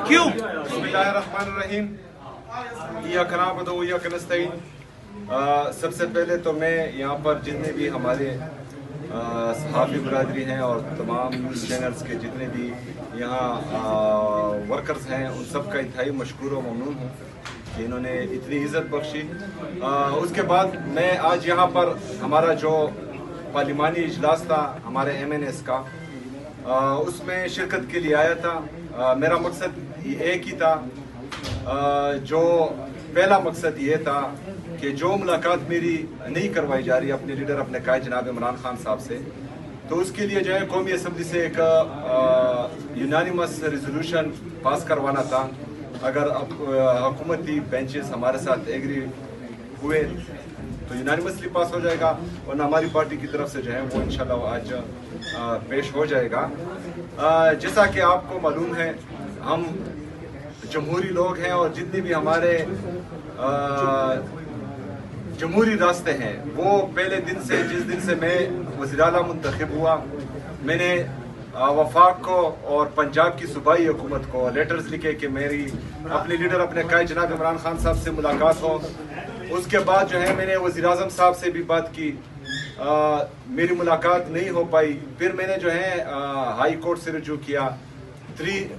क्यों? बिस्मिल्लाहिर्रहमानिर्रहीम। इय्याक नअबुदु व इय्याक नस्तईन। सबसे पहले तो मैं यहाँ पर जितने भी हमारे सहाफ़ी बरादरी हैं और तमाम न्यूज़ चैनल्स के जितने भी यहाँ वर्कर्स हैं उन सब का इंतहाई मशकूर व ममनून हूँ कि इन्होंने इतनी इज़्ज़त बख्शी। उसके बाद मैं आज यहाँ पर हमारा जो पार्लिमानी इजलास था हमारे MNS का, उसमें शिरकत के लिए आया था। मेरा मकसद एक ही था। जो पहला मकसद ये था कि जो मुलाकात मेरी नहीं करवाई जा रही अपने लीडर अपने कायद जनाब इमरान खान साहब से, तो उसके लिए जो है कौमी असम्बली से एक यूनानिमस रेजोल्यूशन पास करवाना था। अगर हुकूमती बेंचेस हमारे साथ एग्री हुए तो यूनानिमसली पास हो जाएगा, और हमारी पार्टी की तरफ से जो है वो इंशाल्लाह आज पेश हो जाएगा। जैसा कि आपको मालूम है हम जमहूरी लोग हैं, और जितने भी हमारे जमहूरी रास्ते हैं वो पहले दिन से, जिस दिन से मैं वज़ीर आला मुंतखब हुआ, मैंने वफाक को और पंजाब की सूबाई हुकूमत को लेटर्स लिखे कि मेरी अपने लीडर अपने कायद जनाब इमरान खान साहब से मुलाकात हो। उसके बाद जो है मैंने वज़ीर आज़म साहब से भी बात की, मेरी मुलाकात नहीं हो पाई। फिर मैंने जो है हाई कोर्ट से रुजू किया। 3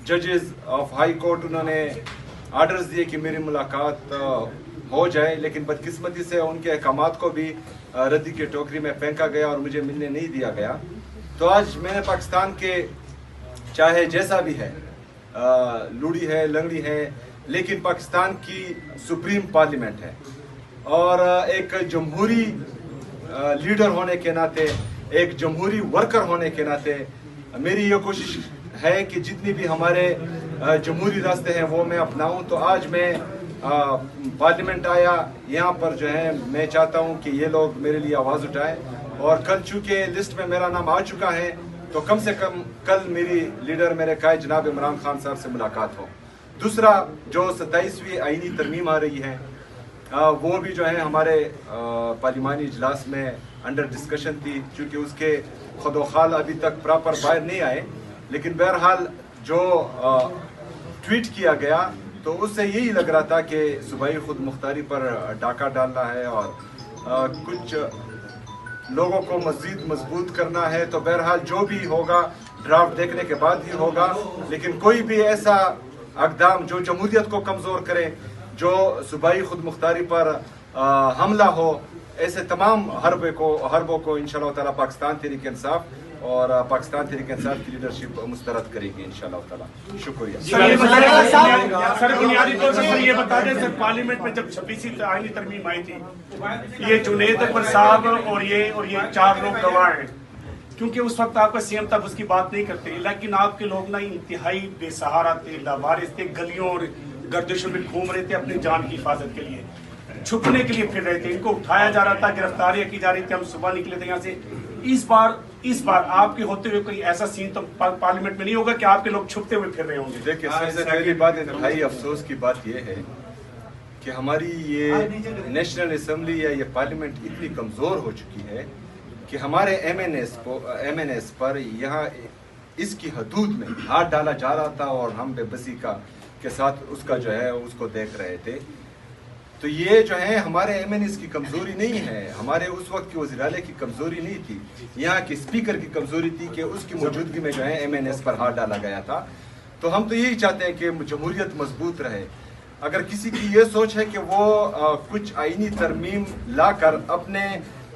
जजेस ऑफ हाई कोर्ट उन्होंने आर्डर्स दिए कि मेरी मुलाकात हो जाए, लेकिन बदकिस्मती से उनके अहकामात को भी रद्दी की टोकरी में फेंका गया और मुझे मिलने नहीं दिया गया। तो आज मैंने पाकिस्तान के, चाहे जैसा भी है, लूड़ी है लंगड़ी है, लेकिन पाकिस्तान की सुप्रीम पार्लियामेंट है, और एक जमहूरी लीडर होने के नाते, एक जमहूरी वर्कर होने के नाते मेरी ये कोशिश है कि जितनी भी हमारे जमहूरी रास्ते हैं वो मैं अपनाऊं। तो आज मैं पार्लियामेंट आया, यहाँ पर जो है मैं चाहता हूँ कि ये लोग मेरे लिए आवाज़ उठाएं, और कल चूँकि लिस्ट में मेरा नाम आ चुका है तो कम से कम कल मेरी लीडर मेरे कायद जनाब इमरान खान साहब से मुलाकात हो। दूसरा, जो 27वीं आईनी तरमीम आ रही है वो भी जो है हमारे पार्लिमानी इजलास में अंडर डिस्कशन थी, चूँकि उसके खुदोखाल अभी तक प्रॉपर बाहर नहीं आए, लेकिन बहरहाल जो ट्वीट किया गया तो उससे यही लग रहा था कि सूबाई खुद मुख्तारी पर डाका डालना है और कुछ लोगों को मज़ीद मजबूत करना है। तो बहरहाल जो भी होगा ड्राफ्ट देखने के बाद ही होगा, लेकिन कोई भी ऐसा अक़दाम जो जमहूरियत को कमज़ोर करे, जो सूबाई खुद मुख्तारी पर हमला हो, ऐसे तमाम हरबों को इंशाअल्लाह ताला पाकिस्तान तहरीक इंसाफ और पाकिस्तान तहरीक इंसाफ की लीडरशिप मुस्तरद करेगी इंशाअल्लाह ताला। शुक्रिया। सर बुनियादी तौर पर ये बता दें, सर पार्लियामेंट में जब 26वीं आईनी तरमीम आई थी, ये जुनैद अकबर साहब और ये 4 लोग गवाह हैं, क्योंकि उस वक्त आपका CM तब उसकी बात नहीं करते, लेकिन आपके लोग ना इंतहाई बेसहारा थे, लावारिस थे, गलियों और गर्दिशों में घूम रहे थे अपनी जान की हिफाजत के लिए, छुपने के लिए फिर रहे थे, इनको उठाया जा रहा था, गिरफ्तारियां की जा रही थी। हम सुबह निकले थे यहाँ से। इस बार आपके होते हुए कोई ऐसा सीन तो पार्लियामेंट में नहीं होगा कि आपके लोग छुपते हुए फिर रहे होंगे? देखिए, सबसे पहली बात, इंतहाई अफसोस की बात यह है कि हमारी ये नेशनल असम्बली या ये पार्लियामेंट इतनी कमज़ोर हो चुकी है कि हमारे MNS पर यहाँ इसकी हदूद में हाथ डाला जा रहा था, और हम बेबसी के साथ उसका जो है उसको देख रहे थे। तो ये जो है हमारे MNS की कमज़ोरी नहीं है, हमारे उस वक्त की वज़ीर आला की कमज़ोरी नहीं थी, यहाँ की स्पीकर की कमज़ोरी थी कि उसकी मौजूदगी में जो है MNS पर हाथ डाला गया था। तो हम तो यही चाहते हैं कि जमहूरियत मजबूत रहे। अगर किसी की ये सोच है कि वो कुछ आईनी तरमीम लाकर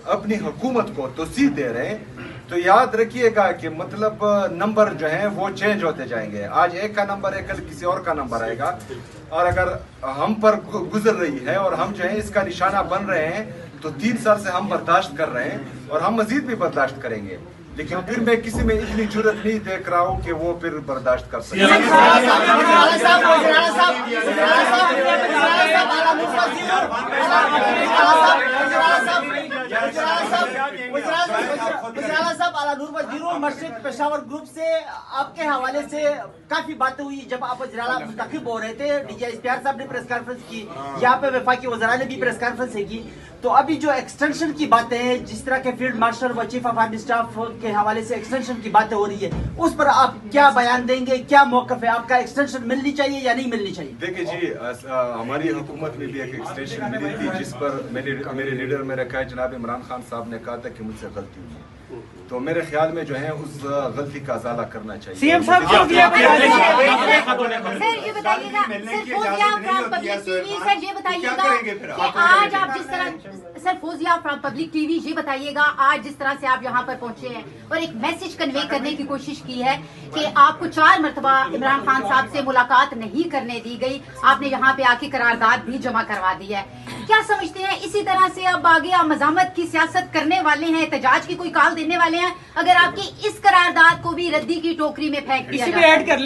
अपनी हुकूमत को तोसीह दे रहे हैं, तो याद रखिएगा कि मतलब नंबर जो है वो चेंज होते जाएंगे। आज एक का नंबर है, कल किसी और का नंबर आएगा, और अगर हम पर गुजर रही है और हम जो है इसका निशाना बन रहे हैं, तो 3 साल से हम बर्दाश्त कर रहे हैं और हम मजीद भी बर्दाश्त करेंगे। लेकिन फिर मैं किसी में इतनी जरूरत नहीं देख रहा हूँ कि वो फिर बर्दाश्त कर सके। मौलाना नूर वजीरुल मस्जिद पेशावर ग्रुप से आपके हवाले से काफी बातें हुई जब आप वज़ीर-ए-आला मुंतखब हो रहे थे। डीजी इश्तियार साहब ने प्रेस कॉन्फ्रेंस की, यहाँ पे वफाकी वज़रा ने भी प्रेस कॉन्फ्रेंस की। तो अभी जो एक्सटेंशन की बातें हैं, जिस तरह के फील्ड मार्शल व चीफ ऑफ आर्मी स्टाफ के हवाले से एक्सटेंशन की बातें हो रही है, उस पर आप क्या बयान देंगे? क्या मौक़िफ़ है आपका? एक्सटेंशन मिलनी चाहिए या नहीं मिलनी चाहिए? देखिए जी, हमारी हुकूमत में भी एक एक्सटेंशन मिली थी जिस पर मेरे लीडर में रखा है जनाब इमरान खान साहब ने कहा था कि मुझसे गलती हुई है। तो मेरे ख्याल में जो है उस गलती का अज़ाला करना चाहिए। सीएम साहब सर ये बताइएगा, सर ये बताइएगा कि आज आप जिस तरह, sir Fauzia from public TV, ये बताइएगा आज जिस तरह से आप यहाँ पर पहुंचे हैं और एक मैसेज कन्वे करने की कोशिश की है कि आपको 4 मरतबा इमरान खान साहब से मुलाकात नहीं करने दी गई, आपने यहाँ पे आके करारदाद भी जमा करवा दी है। क्या समझते हैं इसी तरह से अब आगे आप मज़ामत की सियासत करने वाले हैं, एहतजाज की कोई कॉल देने वाले हैं, अगर आपकी इस करारदाद को भी रद्दी की टोकरी में फेंक दिया जाए? ऐड कर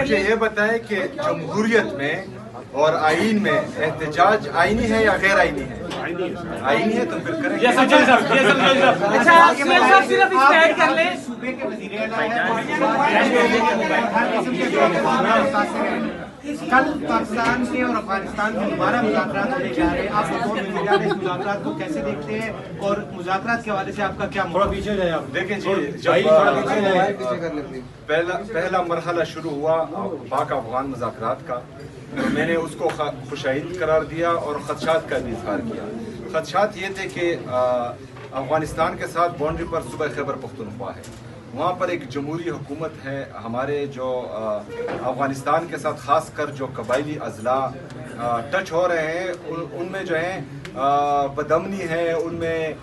ले। ये बताएं कि जमहूरियत में और आईन में एहतजाज आईनी है या गैर आईनी है? आईनी है तो फिर करेंगे। अच्छा सीएम साहब सिर्फ इस पे ऐड कर ले। सूबे के कल पाकिस्तान के और अफगानिस्तान के दोबारा मुज़ाकरात होने जा रहे हैं, आप बतौर वज़ीर-ए-आला इस मुज़ाकरात को कैसे देखते हैं और मुज़ाकरात के हवाले से आपका क्या? थोड़ा पीछे जाए आप। देखें जी, जब पहला मरहला शुरू हुआ पाक अफगान मुज़ाकरात का, तो मैंने उसको खुशाइद करार दिया और खदशात का भी इजहार किया। खदशात ये थे कि अफगानिस्तान के साथ बाउंड्री पर सूबा खैबर पख्तूनख्वा है, वहाँ पर एक जमहूरी हुकूमत है। हमारे जो अफगानिस्तान के साथ ख़ास कर जो कबायली अजला टच हो रहे हैं उनमें जो है बदअमनी है, उनमें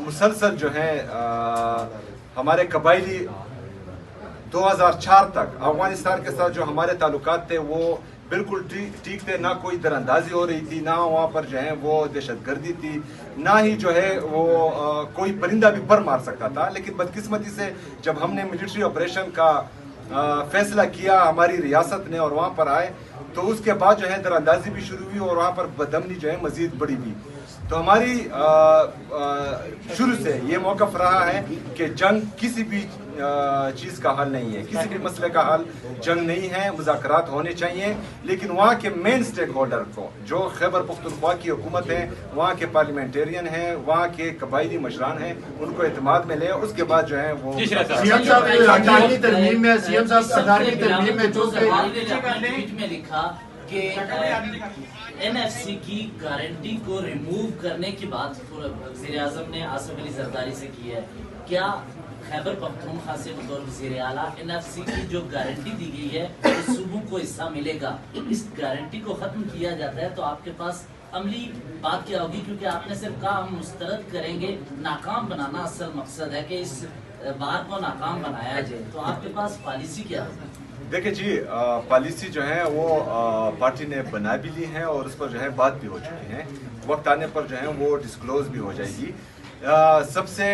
मुसलसल जो है हमारे कबायली 2004 तक अफगानिस्तान के साथ जो हमारे ताल्लुकात थे वो बिल्कुल ठीक थे, ना कोई दरअंदाजी हो रही थी, ना वहाँ पर जो है वो दहशतगर्दी थी, ना ही जो है वो कोई परिंदा भी पर मार सकता था। लेकिन बदकिस्मती से जब हमने मिलिट्री ऑपरेशन का फैसला किया हमारी रियासत ने और वहाँ पर आए, तो उसके बाद जो है दरअंदाजी भी शुरू हुई और वहाँ पर बदअमनी जो है मजीद बढ़ी हुई। तो हमारी शुरू से ये मौक़िफ़ रहा है कि जंग किसी भी चीज़ का हल नहीं है, किसी भी मसले का हल जंग नहीं है, मुज़ाकरात होने चाहिए। लेकिन वहाँ के मेन स्टेक होल्डर को जो खैबर पख्तूनख्वा की हुकूमत है, वहाँ के पार्लियामेंटेरियन हैं, वहाँ के कबायली मशरान हैं, उनको एतमाद में ले, उसके बाद जो है वो सीएम साहब 18वीं तरमीम में सीएम साहब 18वीं तरमीम में जो में लिखा कि NFC की गारंटी को रिमूव करने की बात वज़ीर-ए-आज़म ने आसिफ अली जरदारी से की है। क्या खैबर पख्तूनख्वा से बतौर वज़ीर-ए-आला NFC की जो गारंटी दी गई है तो सूबों को हिस्सा मिलेगा, इस गारंटी को खत्म किया जाता है तो आपके पास अमली बात क्या होगी? क्योंकि आपने सिर्फ कहा हम मुस्तरद करेंगे, नाकाम बनाना असल मकसद है कि इस बार को नाकाम बनाया जाए, तो आपके पास पॉलिसी क्या होगी? देखिए जी, पॉलिसी जो है वो पार्टी ने बना भी ली है और उस पर जो है बात भी हो चुकी है, वक्त आने पर जो है वो डिस्क्लोज भी हो जाएगी। सबसे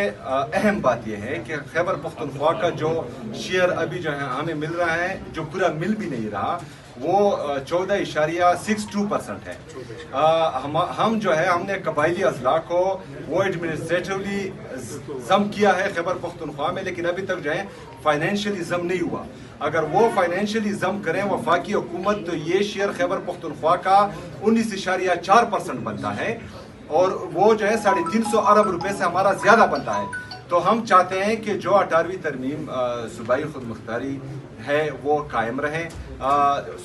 अहम बात यह है कि खैबर पख्तूनख्वा का जो शेयर अभी जो है हमें मिल रहा है, जो पूरा मिल भी नहीं रहा, वो 14.62% है। हम जो है हमने कबायली अजला को वो एडमिनिस्ट्रेटिवली जम किया है खैबर पख्तूनख्वा में, लेकिन अभी तक जो है फाइनेंशियली जम नहीं हुआ। अगर वो फाइनेंशियली जम करें वफाकी हुकूमत तो ये शेयर खैबर पख्तूनख्वा का 19.4% बनता है और वो जो है 350 अरब रुपए से हमारा ज्यादा बनता है। तो हम चाहते हैं कि जो 18वीं तरमीम सूबाई खुदमुख्तारी है वो कायम रहे,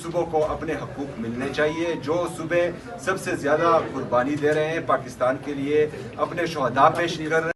सूबों को अपने हकूक मिलने चाहिए। जो सूबे सबसे ज्यादा कुर्बानी दे रहे हैं पाकिस्तान के लिए, अपने शहदा पेश कर रहे हैं।